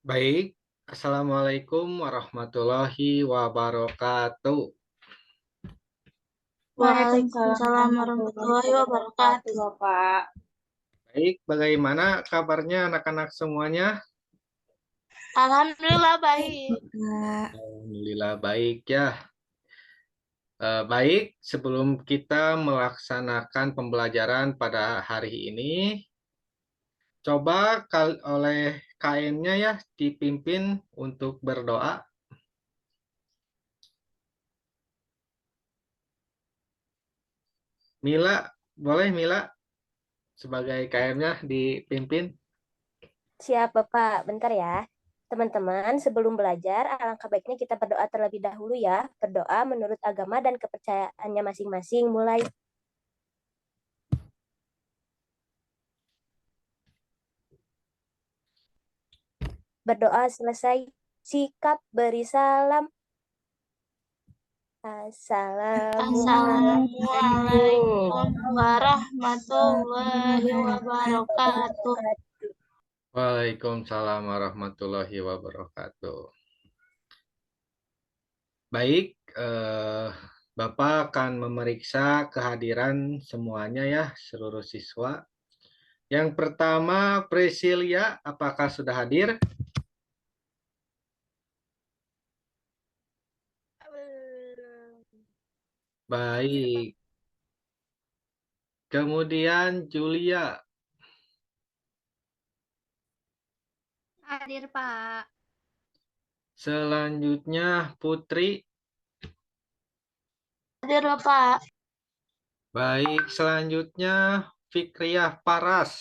Baik, Assalamualaikum warahmatullahi wabarakatuh. Waalaikumsalam warahmatullahi wabarakatuh, Bapak. Baik, bagaimana kabarnya anak-anak semuanya? Alhamdulillah baik. Alhamdulillah baik ya. Baik, sebelum kita melaksanakan pembelajaran pada hari ini, coba oleh KM-nya ya dipimpin untuk berdoa. Mila, boleh Mila sebagai KM-nya dipimpin? Siap, Bapak. Bentar ya. Teman-teman, sebelum belajar, alangkah baiknya kita berdoa terlebih dahulu ya. Berdoa menurut agama dan kepercayaannya masing-masing. Mulai. Berdoa selesai. Sikap beri salam. Assalamualaikum warahmatullahi wabarakatuh. Waalaikumsalam warahmatullahi wabarakatuh. Baik, Bapak akan memeriksa kehadiran semuanya ya, seluruh siswa. Yang pertama, Presilia, apakah sudah hadir? Baik. Kemudian Julia. Hadir, Pak. Selanjutnya Putri. Hadir, Bapak. Baik, selanjutnya Fikriah Paras.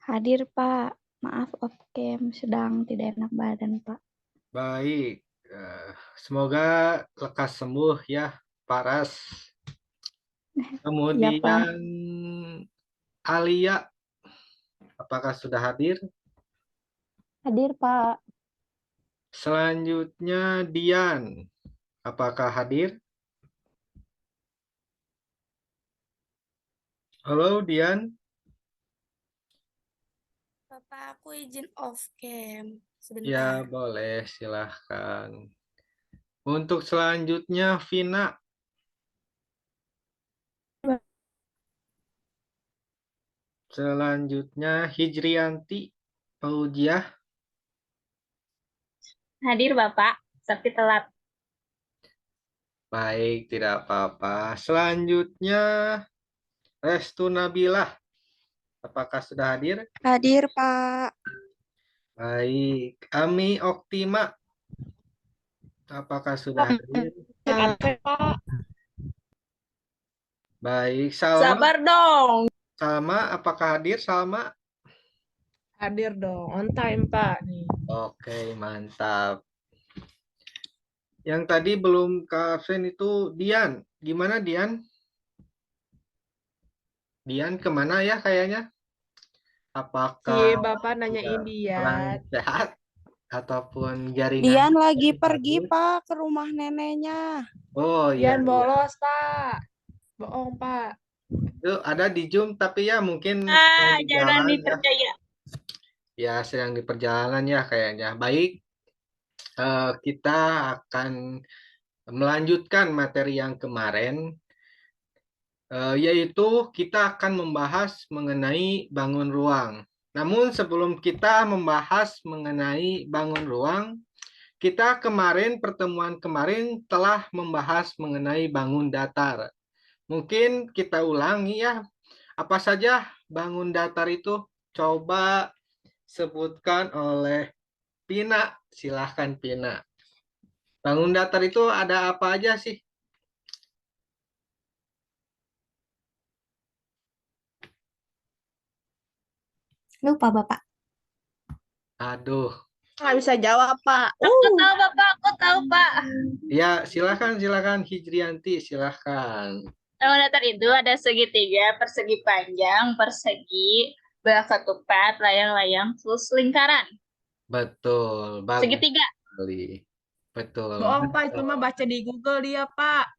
Hadir, Pak. Maaf off cam, sedang tidak enak badan, Pak. Baik, semoga lekas sembuh ya, Paras. Iya, Pak. Kemudian Alia, apakah sudah hadir? Hadir, Pak. Selanjutnya Dian, apakah hadir? Halo Dian. Bapak, aku izin off cam Ya, sebentar. boleh, silahkan. Untuk selanjutnya Vina. Selanjutnya Hijrianti Fauziah. Hadir, Bapak, tapi telat. Baik, tidak apa-apa. Selanjutnya Restu Nabilah. Apakah sudah hadir? Hadir, Pak. Baik. Ami Oktima. Apakah sudah hadir? Pak. Baik. Salma. Sabar dong. Salma, apakah hadir Salma? Hadir dong, on time Pak nih. Oke, mantap. Yang tadi belum ke absen itu Dian. Gimana Dian? Dian kemana ya kayaknya? Apakah Bapak nanyain kurang dia. sehat ataupun jaringan? Dian lagi pergi, Pak, ke rumah neneknya. Oh iya, Dian iya. bolos Pak. Bohong Pak. Itu ada di Zoom tapi ya mungkin Jangan jalan ya. dipercaya. Ya sedang di perjalanan ya kayaknya. Baik, kita akan melanjutkan materi yang kemarin, yaitu kita akan membahas mengenai bangun ruang. Namun sebelum kita membahas mengenai bangun ruang, kita pertemuan kemarin telah membahas mengenai bangun datar. Mungkin kita ulangi ya, apa saja bangun datar itu? Coba sebutkan oleh Pina. Silahkan Pina. Bangun datar itu ada apa aja sih? Lupa, Bapak. Aduh. Nggak bisa jawab Pak. Aku tahu, Bapak. Aku tahu, Pak. Ya, silakan Hijrianti, silakan. Bangun datar itu ada segitiga, persegi panjang, persegi, bola ketupat, layang-layang, terus lingkaran. Betul, bagus Segitiga. sekali. Betul. Bohong Pak, itu mah baca di Google dia Pak.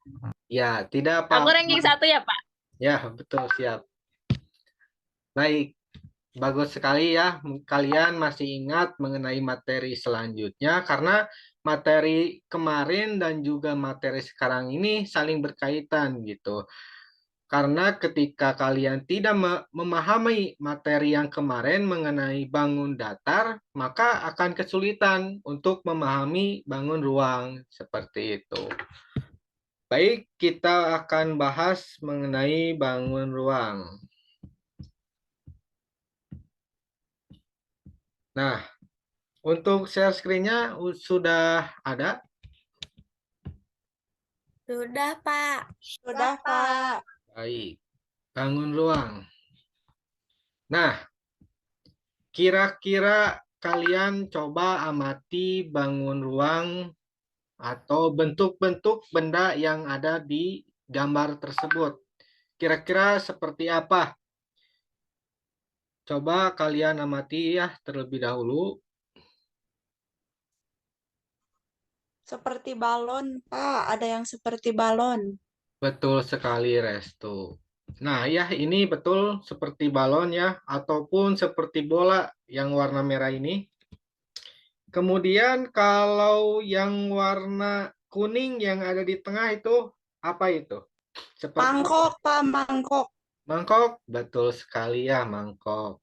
Ya, tidak Aku apa-apa. ranking 1 ya, Pak. Ya, betul, siap. Baik. Bagus sekali ya, kalian masih ingat mengenai materi selanjutnya karena materi kemarin dan juga materi sekarang ini saling berkaitan gitu. Karena ketika kalian tidak memahami materi yang kemarin mengenai bangun datar, maka akan kesulitan untuk memahami bangun ruang seperti itu. Baik, kita akan bahas mengenai bangun ruang. Nah, untuk share screen-nya sudah ada? Sudah, Pak. Sudah, Pak. Baik, bangun ruang. Nah, kira-kira kalian coba amati bangun ruang atau bentuk-bentuk benda yang ada di gambar tersebut. Kira-kira seperti apa? Coba kalian amati ya terlebih dahulu. Seperti balon, Pak. Ada yang seperti balon. Betul sekali, Restu. Nah, ya ini betul seperti balon ya, ataupun seperti bola yang warna merah ini. Kemudian kalau yang warna kuning yang ada di tengah itu, apa itu? Seperti Mangkok, Pak. Mangkok. mangkok, betul sekali ya, mangkok.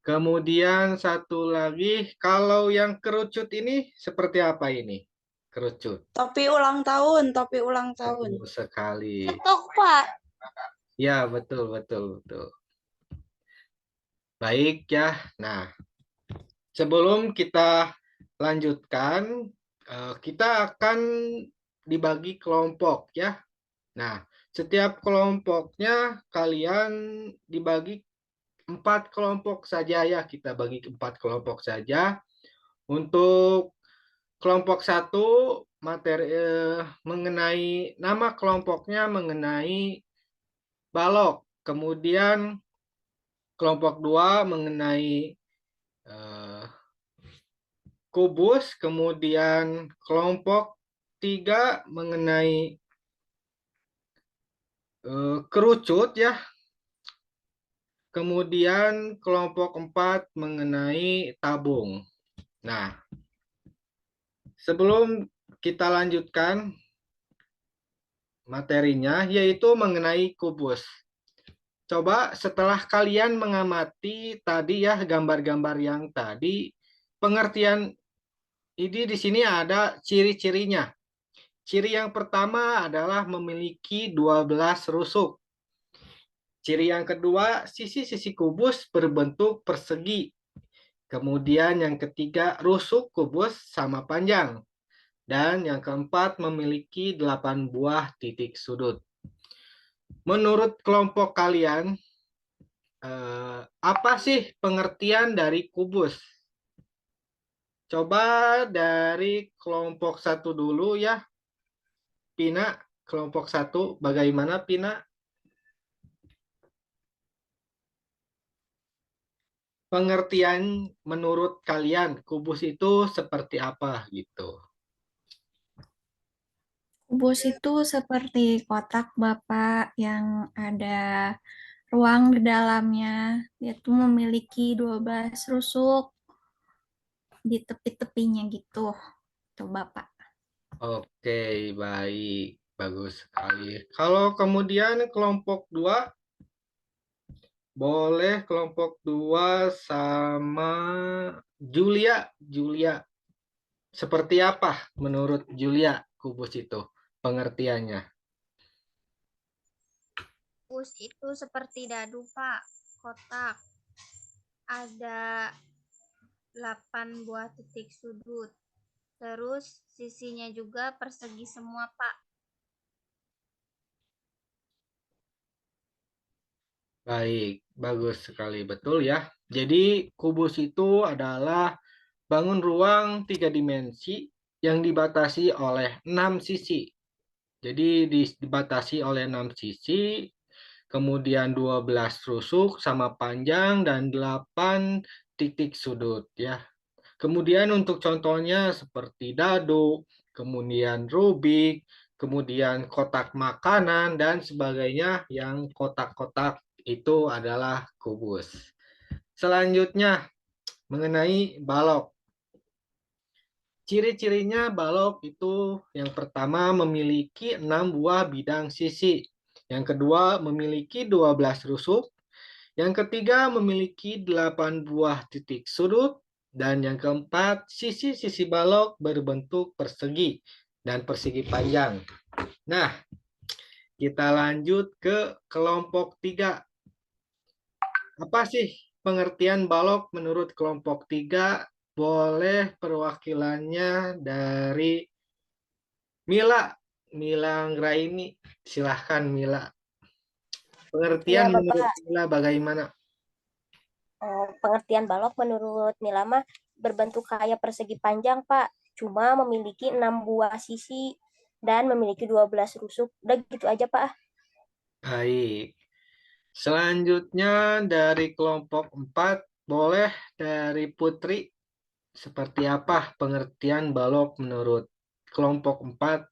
Kemudian satu lagi, kalau yang kerucut ini seperti apa ini? Kerucut. Topi ulang tahun. Topi ulang tahun. Betul sekali. Ketok, Pak. Ya, betul, betul, betul. Baik ya. Nah, sebelum kita lanjutkan, kita akan dibagi kelompok ya. Nah, setiap kelompoknya kalian dibagi 4 kelompok saja ya. Kita bagi 4 kelompok saja. Untuk kelompok 1 materi mengenai nama kelompoknya mengenai balok. Kemudian kelompok 2 mengenai kubus, kemudian kelompok 3 mengenai kerucut ya. Kemudian kelompok 4 mengenai tabung. Nah, sebelum kita lanjutkan materinya yaitu mengenai kubus. Coba setelah kalian mengamati tadi ya gambar-gambar yang tadi, pengertian ini di sini ada ciri-cirinya. Ciri yang pertama adalah memiliki 12 rusuk. Ciri yang kedua, sisi-sisi kubus berbentuk persegi. Kemudian yang ketiga, rusuk kubus sama panjang. Dan yang keempat, memiliki 8 buah titik sudut. Menurut kelompok kalian, apa sih pengertian dari kubus? Coba dari kelompok 1 dulu ya. Pina, kelompok 1, bagaimana Pina? Pengertian menurut kalian, kubus itu seperti apa gitu? Kubus itu seperti kotak Bapak yang ada ruang di dalamnya. Dia tuh memiliki 12 rusuk di tepi-tepinya gitu. Tuh Bapak. Oke, baik. Bagus sekali. Kalau kemudian kelompok 2, boleh kelompok 2 sama Julia. Julia, seperti apa menurut Julia kubus itu pengertiannya? Kubus itu seperti dadu, Pak. Kotak. Ada 8 buah titik sudut. Terus sisinya juga persegi semua, Pak. Baik, bagus sekali. Betul ya. Jadi kubus itu adalah bangun ruang 3 dimensi yang dibatasi oleh 6 sisi. Jadi dibatasi oleh 6 sisi, kemudian 12 rusuk sama panjang dan 8 titik sudut ya. Kemudian untuk contohnya seperti dado, kemudian rubik, kemudian kotak makanan dan sebagainya yang kotak-kotak itu adalah kubus. Selanjutnya, mengenai balok. Ciri-cirinya balok itu yang pertama memiliki 6 buah bidang sisi. Yang kedua memiliki 12 rusuk. Yang ketiga memiliki 8 buah titik sudut. Dan yang keempat, sisi-sisi balok berbentuk persegi dan persegi panjang. Nah, kita lanjut ke kelompok 3. Apa sih pengertian balok menurut kelompok 3? Boleh perwakilannya dari Mila. Mila Anggraini. Silahkan Mila. Pengertian Iya, menurut Bapak. Mila bagaimana? Pengertian balok menurut Mila mah berbentuk kayak persegi panjang, Pak. Cuma memiliki 6 buah sisi dan memiliki 12 rusuk. Udah gitu aja, Pak. Baik. Selanjutnya dari kelompok 4, boleh dari Putri. Seperti apa pengertian balok menurut kelompok 4?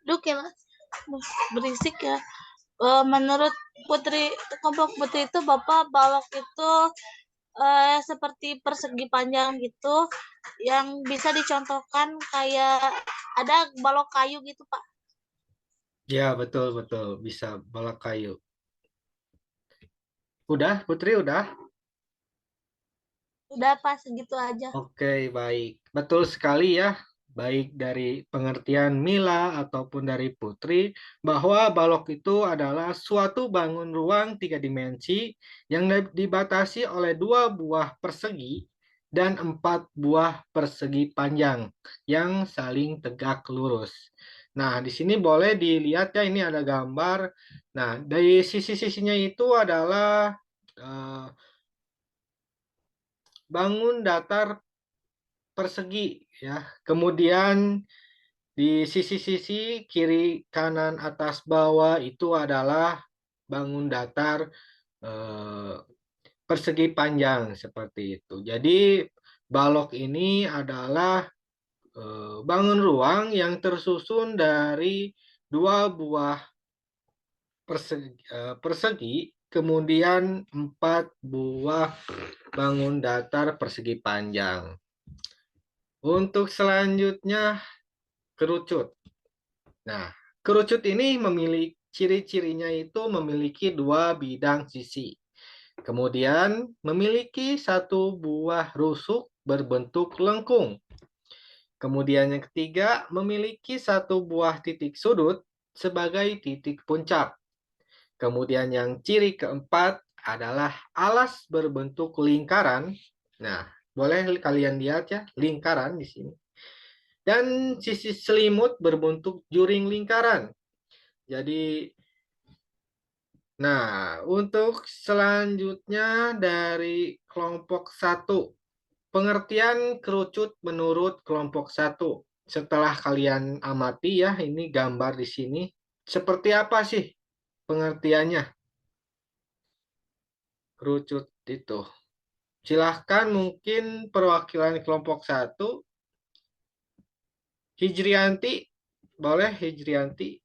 Duh, kira berisik ya. Menurut kelompok Putri itu Bapak, balok itu seperti persegi panjang gitu yang bisa dicontohkan kayak ada balok kayu gitu, Pak. Ya, betul. Bisa balok kayu. Udah, Putri, udah? Udah, Pak, segitu aja. Oke, baik. Betul sekali ya, baik dari pengertian Mila ataupun dari Putri, bahwa balok itu adalah suatu bangun ruang 3 dimensi yang dibatasi oleh 2 buah persegi dan 4 buah persegi panjang yang saling tegak lurus. Nah, di sini boleh dilihat ya, ini ada gambar. Nah, dari sisi-sisinya itu adalah bangun datar persegi ya. Kemudian di sisi-sisi kiri, kanan, atas, bawah itu adalah bangun datar persegi panjang seperti itu. Jadi balok ini adalah bangun ruang yang tersusun dari 2 buah persegi, kemudian 4 buah bangun datar persegi panjang. Untuk selanjutnya kerucut. Nah, kerucut ini memiliki ciri-cirinya itu memiliki 2 bidang sisi. Kemudian memiliki 1 buah rusuk berbentuk lengkung. Kemudian yang ketiga memiliki 1 buah titik sudut sebagai titik puncak. Kemudian yang ciri keempat adalah alas berbentuk lingkaran. Nah, boleh kalian lihat ya, lingkaran di sini. Dan sisi selimut berbentuk juring lingkaran. Jadi, nah, untuk selanjutnya dari kelompok 1. Pengertian kerucut menurut kelompok 1. Setelah kalian amati ya, ini gambar di sini. Seperti apa sih pengertiannya? Kerucut itu. Silahkan mungkin perwakilan kelompok 1. Hijrianti, boleh Hijrianti.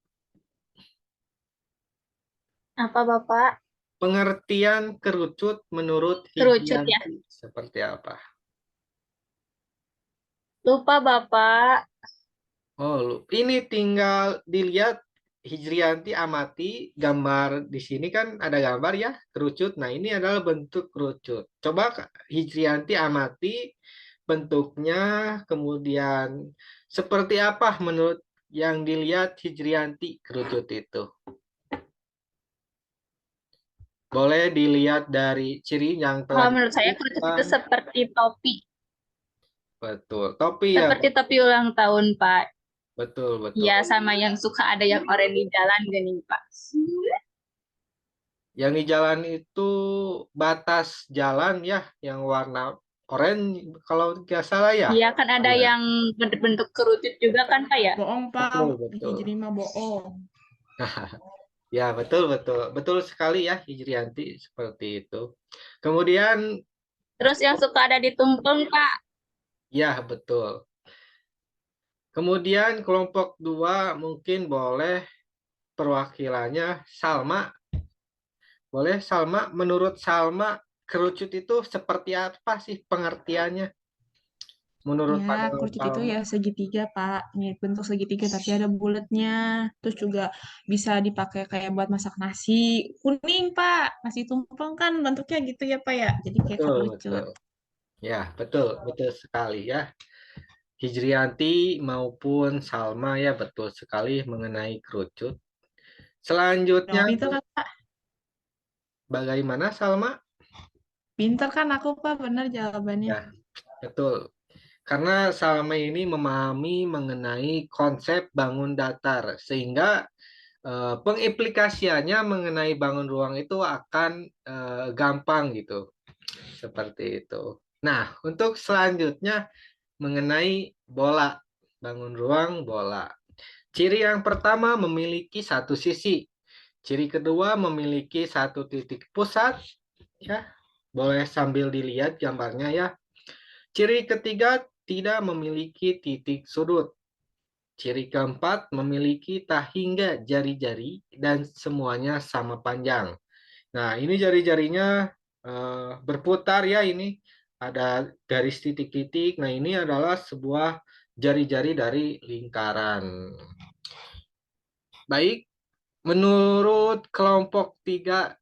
Apa Bapak? Pengertian kerucut menurut Kerucut ya? Hijrianti seperti apa? Lupa Bapak. Oh, ini tinggal dilihat Hijrianti amati gambar di sini kan ada gambar ya kerucut. Nah, ini adalah bentuk kerucut. Coba Hijrianti amati bentuknya, kemudian seperti apa menurut yang dilihat Hijrianti kerucut itu? Boleh dilihat dari ciri yang telah Kalau menurut saya kerucut itu disebutkan. seperti topi. Betul, topi ya. Seperti topi ulang tahun, Pak. Betul. Ya, sama yang suka ada yang oranye di jalan gini, Pak. Yang di jalan itu batas jalan ya, yang warna oranye kalau nggak salah ya. Iya, kan ada Iya. yang bentuk kerucut juga kan, Pak ya? Bohong, Pak. Betul. Hijri mah bohong. Ya, betul sekali ya Hijrianti seperti itu. Kemudian Terus yang suka ada di tumpeng, Pak. ya betul. Kemudian kelompok 2 mungkin boleh perwakilannya Salma. Boleh Salma, menurut Salma kerucut itu seperti apa sih pengertiannya? Menurut Ya, pandangan kerucut itu Salma. ya segitiga, Pak. Mirip bentuk segitiga, tapi ada bulatnya. Terus juga bisa dipakai kayak buat masak nasi. Kuning, Pak. Nasi tumpeng kan bentuknya gitu ya, Pak ya. Jadi kayak Betul, kerucut. betul. Ya, betul, betul sekali ya. Hijrianti maupun Salma ya betul sekali mengenai kerucut. Selanjutnya, Dong, pinter kan, Pak? bagaimana Salma? Pinter kan aku, Pak. Bener jawabannya. Ya, betul. Karena Salma ini memahami mengenai konsep bangun datar, sehingga pengaplikasiannya mengenai bangun ruang itu akan gampang gitu. Seperti itu. Nah, untuk selanjutnya mengenai bola, bangun ruang bola. Ciri yang pertama memiliki satu sisi. Ciri kedua memiliki satu titik pusat. Ya, boleh sambil dilihat gambarnya ya. Ciri ketiga tidak memiliki titik sudut. Ciri keempat memiliki tak hingga jari-jari dan semuanya sama panjang. Nah, ini jari-jarinya berputar ya ini. Ada garis titik-titik. Nah, ini adalah sebuah jari-jari dari lingkaran. Baik, menurut kelompok 3,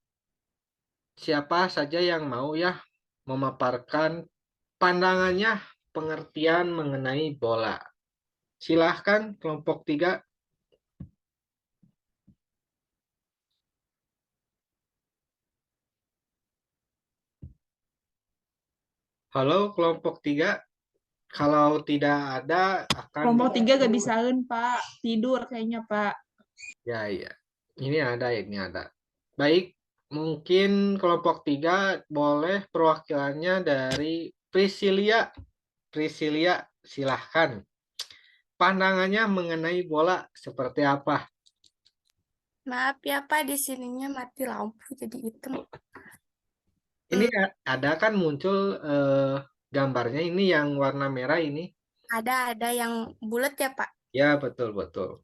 siapa saja yang mau ya memaparkan pandangannya pengertian mengenai bola. Silahkan kelompok 3. Halo kelompok 3. Kalau tidak ada akan Kelompok 3 gak bisain, Pak. Tidur kayaknya, Pak. ya ya. Ini ada. Baik, mungkin kelompok 3 boleh perwakilannya dari Priscilia. Priscilia, silahkan. Pandangannya mengenai bola seperti apa? Maaf ya Pak, di sininya mati lampu jadi hitam. Ini ada kan muncul gambarnya ini yang warna merah ini. Ada yang bulat ya Pak? Ya, betul, betul.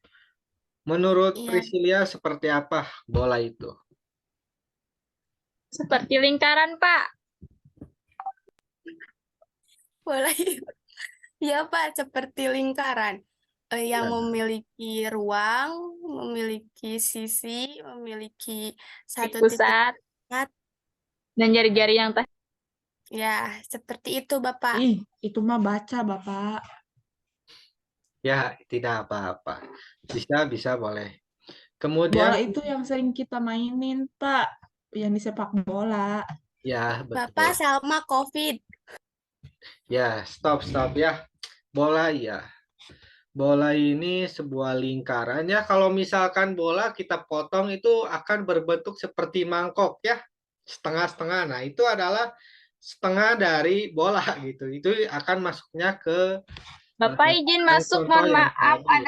Menurut Iya, Priscilia seperti apa bola itu? Seperti lingkaran, Pak. boleh. Iya Pak, seperti lingkaran yang Ya. memiliki ruang, memiliki sisi, memiliki satu titik Pusat pusat. dan jari-jari yang tadi. Ya, seperti itu Bapak. Ih, itu mah baca, Bapak. Ya, tidak apa-apa. Bisa boleh. Bola Kemudian, itu yang sering kita mainin, Pak. Yang di sepak bola. ya betul. Bapak sama COVID. Ya, stop ya. Bola ya. Bola ini sebuah lingkaran ya. Kalau misalkan bola kita potong itu akan berbentuk seperti mangkok ya. Setengah-setengah. Nah, itu adalah setengah dari bola gitu. Itu akan masuknya ke Bapak izin masuk, contoh mohon yang maaf, tadi.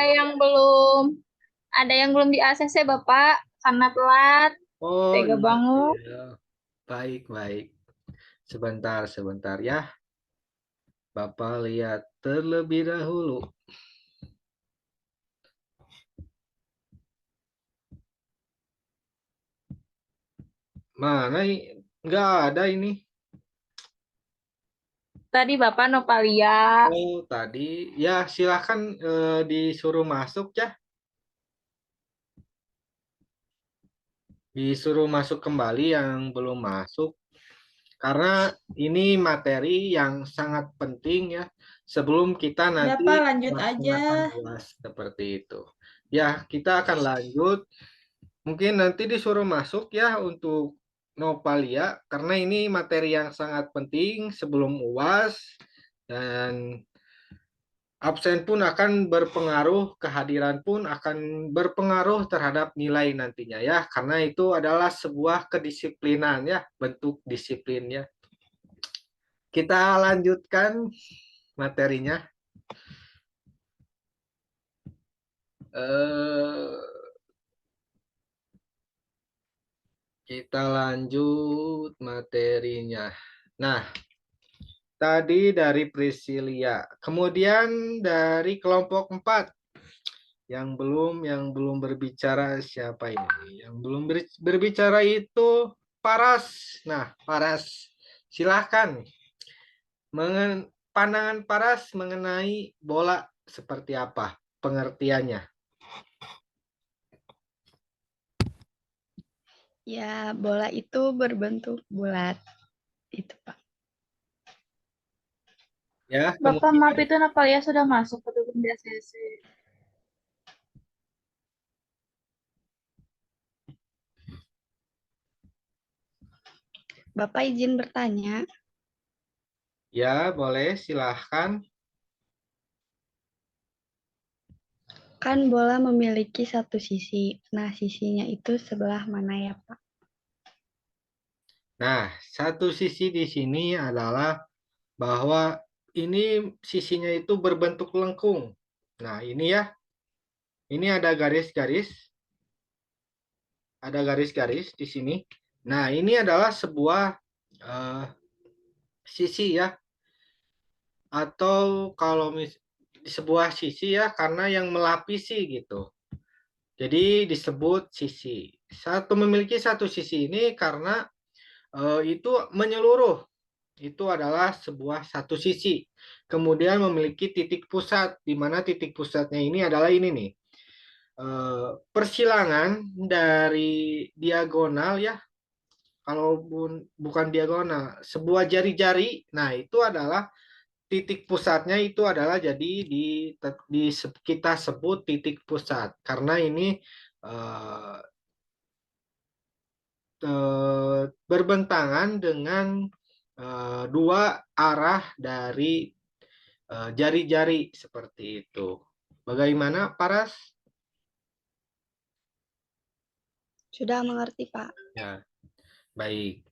ada yang belum di ACC Bapak karena telat. Oh, Tega iya, banget. iya. Baik. Sebentar ya. Bapak lihat terlebih dahulu. Mana nggak ada ini. Tadi Bapak Nopalia. Oh, tadi. Ya, silahkan disuruh masuk ya. Disuruh masuk kembali yang belum masuk. Karena ini materi yang sangat penting ya. Sebelum kita Ya, nanti Pak, lanjut aja. melaksanakan UAS seperti itu. Ya, kita akan lanjut. Mungkin nanti disuruh masuk ya untuk Nopalia. Karena ini materi yang sangat penting sebelum UAS. Dan absen pun akan berpengaruh, kehadiran pun akan berpengaruh terhadap nilai nantinya ya, karena itu adalah sebuah kedisiplinan ya, bentuk disiplinnya. Kita lanjutkan materinya. Kita lanjut materinya. Nah, tadi dari Priscilia. Kemudian dari kelompok 4. Yang belum berbicara siapa ini? Yang belum berbicara itu Paras. Nah, Paras, silahkan. Pandangan Paras mengenai bola seperti apa pengertiannya? Ya, bola itu berbentuk bulat. Itu, Pak. Ya, Bapak, kemudian maaf itu Natalia sudah masuk ke dukung di ACC. Bapak izin bertanya, ya boleh silahkan. kan bola memiliki satu sisi. Nah, sisinya itu sebelah mana ya, Pak? Nah, satu sisi di sini adalah bahwa ini sisinya itu berbentuk lengkung. Nah, ini ya. Ini ada garis-garis. Ada garis-garis di sini. Nah, ini adalah sebuah sisi ya. Atau kalau di sebuah sisi ya, karena yang melapisi gitu. Jadi disebut sisi. Memiliki satu sisi ini karena itu menyeluruh. Itu adalah sebuah satu sisi. Kemudian memiliki titik pusat, di mana titik pusatnya ini adalah ini nih. Persilangan dari diagonal ya, kalau bukan diagonal, sebuah jari-jari. Nah, itu adalah titik pusatnya itu adalah jadi kita sebut titik pusat karena ini eh, berbentangan dengan dua arah dari jari-jari seperti itu. Bagaimana, Paras? Sudah mengerti, Pak. Ya, baik.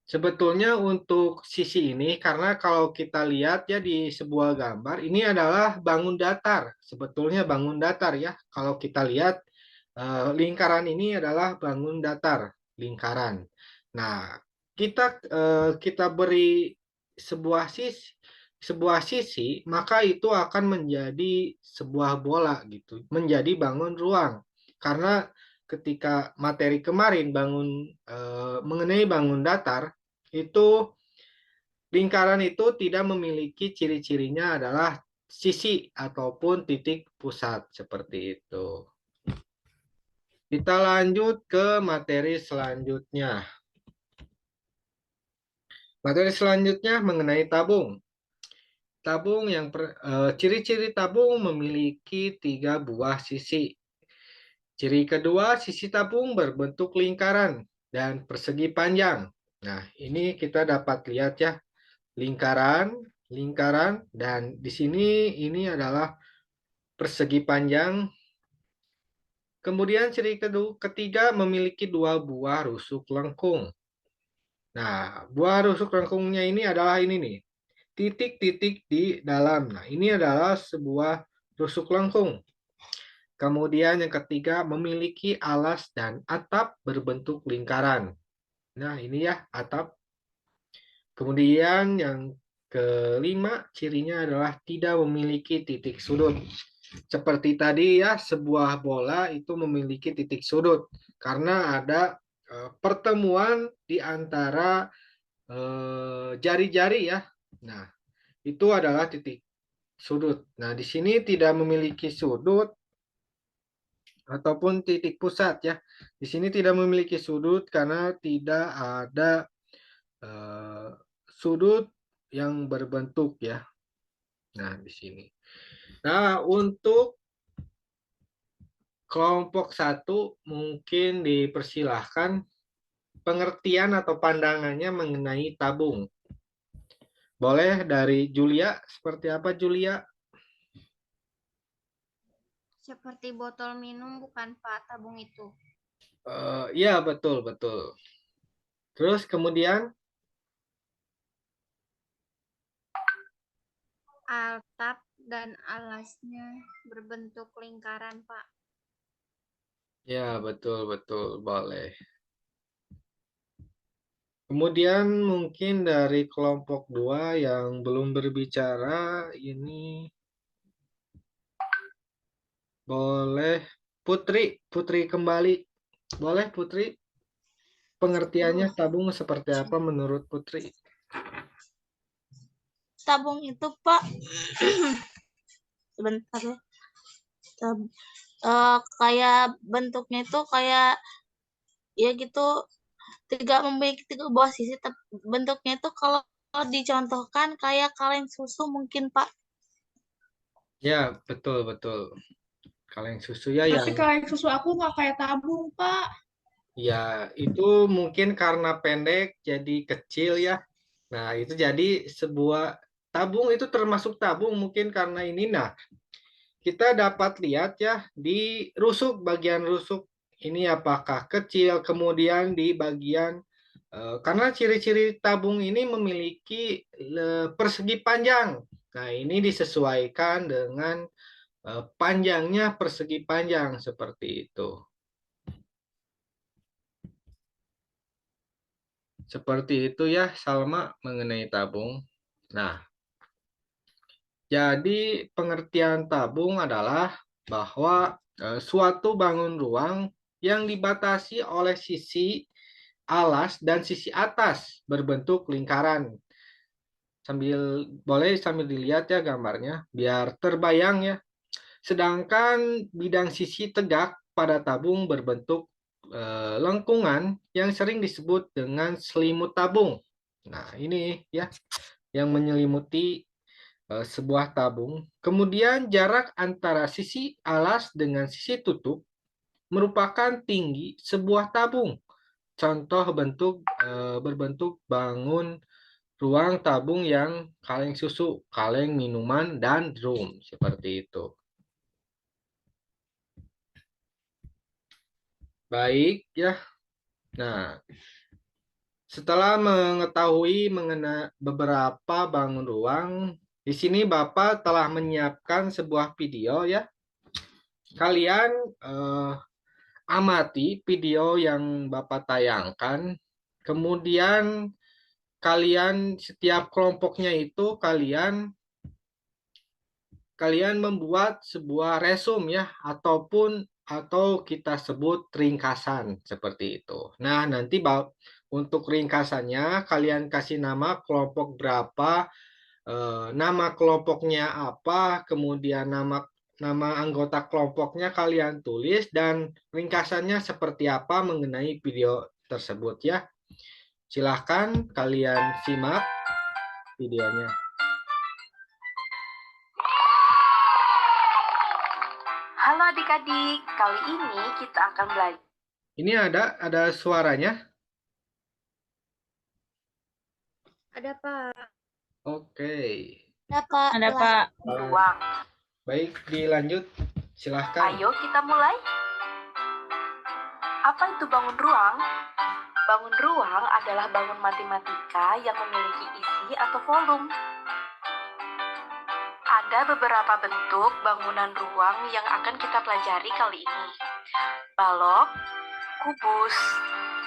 Sebetulnya untuk sisi ini, karena kalau kita lihat ya di sebuah gambar, ini adalah bangun datar. Sebetulnya bangun datar ya. Kalau kita lihat lingkaran ini adalah bangun datar, lingkaran. Nah, kita beri sebuah sisi, maka itu akan menjadi sebuah bola gitu, menjadi bangun ruang. Karena ketika materi kemarin mengenai bangun datar, itu lingkaran itu tidak memiliki ciri-cirinya adalah sisi ataupun titik pusat seperti itu. Kita lanjut ke materi selanjutnya. Materi selanjutnya mengenai tabung. Ciri-ciri tabung memiliki 3 buah sisi. Ciri kedua, sisi tabung berbentuk lingkaran dan persegi panjang. Nah, ini kita dapat lihat ya, lingkaran, lingkaran, dan di sini ini adalah persegi panjang. Kemudian ciri ketiga memiliki 2 buah rusuk lengkung. Nah, buah rusuk lengkungnya ini adalah ini nih, titik-titik di dalam. Nah, ini adalah sebuah rusuk lengkung. Kemudian yang ketiga memiliki alas dan atap berbentuk lingkaran. Nah, ini ya atap. Kemudian yang kelima cirinya adalah tidak memiliki titik sudut. Seperti tadi ya, sebuah bola itu memiliki titik sudut karena ada pertemuan di antara jari-jari ya. Nah, itu adalah titik sudut. Nah, di sini tidak memiliki sudut ataupun titik pusat ya. Di sini tidak memiliki sudut karena tidak ada sudut yang berbentuk ya. Nah, di sini. Nah, untuk kelompok 1 mungkin dipersilahkan pengertian atau pandangannya mengenai tabung. Boleh dari Julia, seperti apa Julia? Seperti botol minum bukan Pak tabung itu? Iya, betul, betul. Terus kemudian Atap dan alasnya berbentuk lingkaran Pak. ya, betul, betul, boleh. Kemudian mungkin dari kelompok 2 yang belum berbicara ini boleh Putri kembali. Boleh Putri? Pengertiannya tabung seperti apa menurut Putri? Tabung itu, Pak, sebentar ya. Kayak bentuknya itu kayak ya gitu, memiliki tiga buah sisi. Bentuknya itu kalau dicontohkan kayak kaleng susu mungkin, Pak. Ya, betul. Kaleng susu ya yang Tapi kalau susu aku nggak kayak tabung, Pak. ya itu mungkin karena pendek jadi kecil ya. Nah, itu jadi sebuah tabung itu termasuk tabung mungkin karena ini. Nah, kita dapat lihat ya di rusuk, bagian rusuk ini apakah kecil, kemudian di bagian karena ciri-ciri tabung ini memiliki persegi panjang. Nah, ini disesuaikan dengan panjangnya persegi panjang seperti itu. Seperti itu ya, Salma, mengenai tabung. Nah, jadi pengertian tabung adalah bahwa suatu bangun ruang yang dibatasi oleh sisi alas dan sisi atas berbentuk lingkaran. Sambil dilihat ya gambarnya, biar terbayang ya. Sedangkan bidang sisi tegak pada tabung berbentuk lengkungan yang sering disebut dengan selimut tabung. Nah, ini ya yang menyelimuti sebuah tabung. Kemudian jarak antara sisi alas dengan sisi tutup merupakan tinggi sebuah tabung. Contoh berbentuk bangun ruang tabung yang kaleng susu, kaleng minuman, dan drum. Seperti itu. Baik ya. Nah, setelah mengetahui mengenai beberapa bangun ruang, di sini Bapak telah menyiapkan sebuah video ya. Kalian amati video yang Bapak tayangkan. Kemudian kalian setiap kelompoknya itu kalian membuat sebuah resume ya atau kita sebut ringkasan seperti itu. Nah, nanti untuk ringkasannya kalian kasih nama kelompok berapa, nama kelompoknya apa, kemudian nama anggota kelompoknya kalian tulis dan ringkasannya seperti apa mengenai video tersebut ya. Silahkan kalian simak videonya. Halo adik-adik, kali ini kita akan belajar. Ini ada suaranya? Ada, Pak. Oke. Ada, Pak. Ada, Pak. Ruang. Baik, dilanjut. Silahkan. Ayo kita mulai. Apa itu bangun ruang? Bangun ruang adalah bangun matematika yang memiliki isi atau volume. Ada beberapa bentuk bangunan ruang yang akan kita pelajari kali ini. Balok, kubus,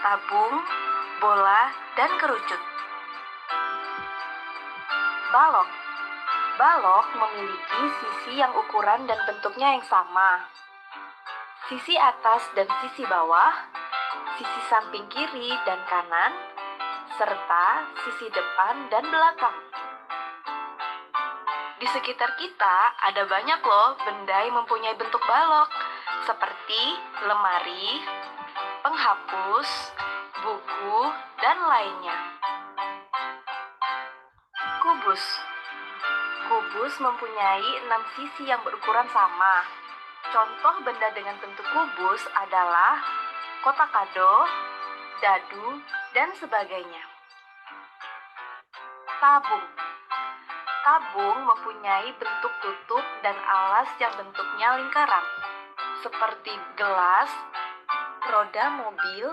tabung, bola, dan kerucut. Balok. Balok memiliki sisi yang ukuran dan bentuknya yang sama. Sisi atas dan sisi bawah, sisi samping kiri dan kanan, serta sisi depan dan belakang. Di sekitar kita ada banyak loh benda yang mempunyai bentuk balok, seperti lemari, penghapus, buku, dan lainnya. Kubus. Kubus mempunyai 6 sisi yang berukuran sama. Contoh benda dengan bentuk kubus adalah kotak kado, dadu, dan sebagainya. Tabung. Tabung mempunyai bentuk tutup dan alas yang bentuknya lingkaran, seperti gelas, roda mobil,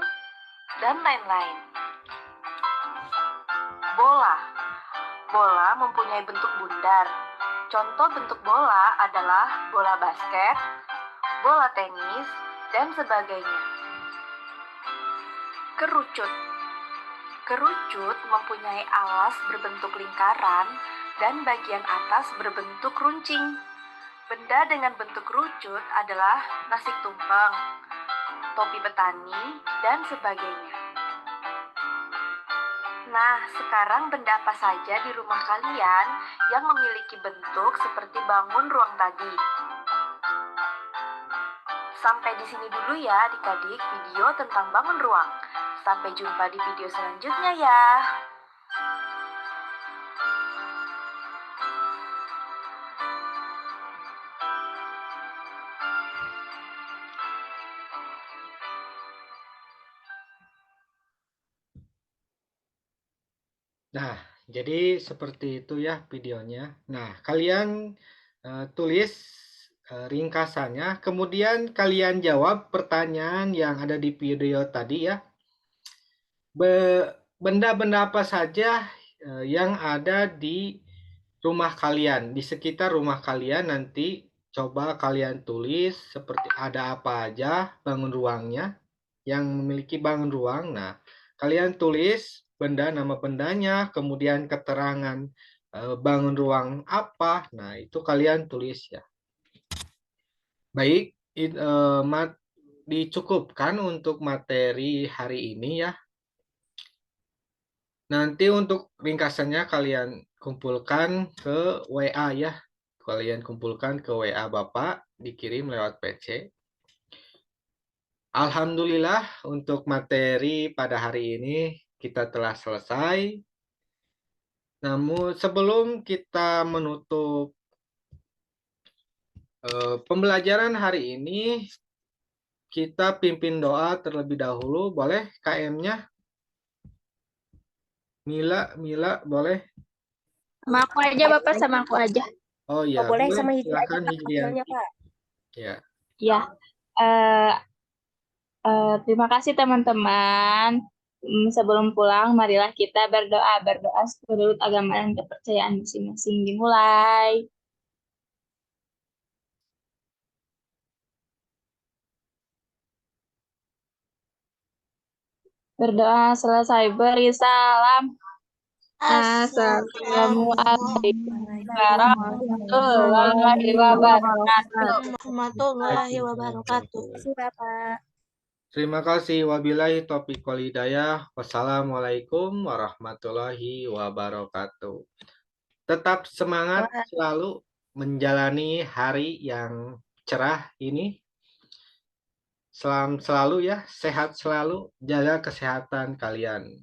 dan lain-lain. Bola. Bola mempunyai bentuk bundar. Contoh bentuk bola adalah bola basket, bola tenis, dan sebagainya. Kerucut. Kerucut mempunyai alas berbentuk lingkaran dan bagian atas berbentuk runcing. Benda dengan bentuk kerucut adalah nasi tumpeng, topi petani, dan sebagainya. Nah, sekarang benda apa saja di rumah kalian yang memiliki bentuk seperti bangun ruang tadi? Sampai di sini dulu ya adik-adik video tentang bangun ruang. Sampai jumpa di video selanjutnya ya. Nah, jadi seperti itu ya videonya. Nah, kalian tulis ringkasannya, kemudian kalian jawab pertanyaan yang ada di video tadi ya. Benda-benda apa saja yang ada di rumah kalian, di sekitar rumah kalian nanti coba kalian tulis seperti ada apa aja bangun ruangnya yang memiliki bangun ruang. Nah, kalian tulis nama bendanya, kemudian keterangan bangun ruang apa. Nah, itu kalian tulis ya. Baik, dicukupkan untuk materi hari ini ya. Nanti untuk ringkasannya kalian kumpulkan ke WA ya. Kalian kumpulkan ke WA Bapak, dikirim lewat PC. Alhamdulillah untuk materi pada hari ini kita telah selesai. Namun sebelum kita menutup pembelajaran hari ini, kita pimpin doa terlebih dahulu. Boleh KM-nya? Mila boleh? Sama aku aja, Bapak, sama aku aja. Oh iya, boleh sama Hijri aja, silakan Pak, Hijrianti. wakilnya, Pak. Ya. Ya, terima kasih teman-teman. Sebelum pulang, marilah kita berdoa. Berdoa menurut agama dan kepercayaan masing-masing. Dimulai. Berdoa selesai, beri salam. Assalamualaikum warahmatullahi wabarakatuh. Warahmatullahi wabarakatuh. Terima kasih, Bapak. Terima kasih. Wabillahi taufiq wal hidayah. Wassalamualaikum warahmatullahi wabarakatuh. Tetap semangat selalu menjalani hari yang cerah ini. Selalu ya, sehat selalu, jaga kesehatan kalian.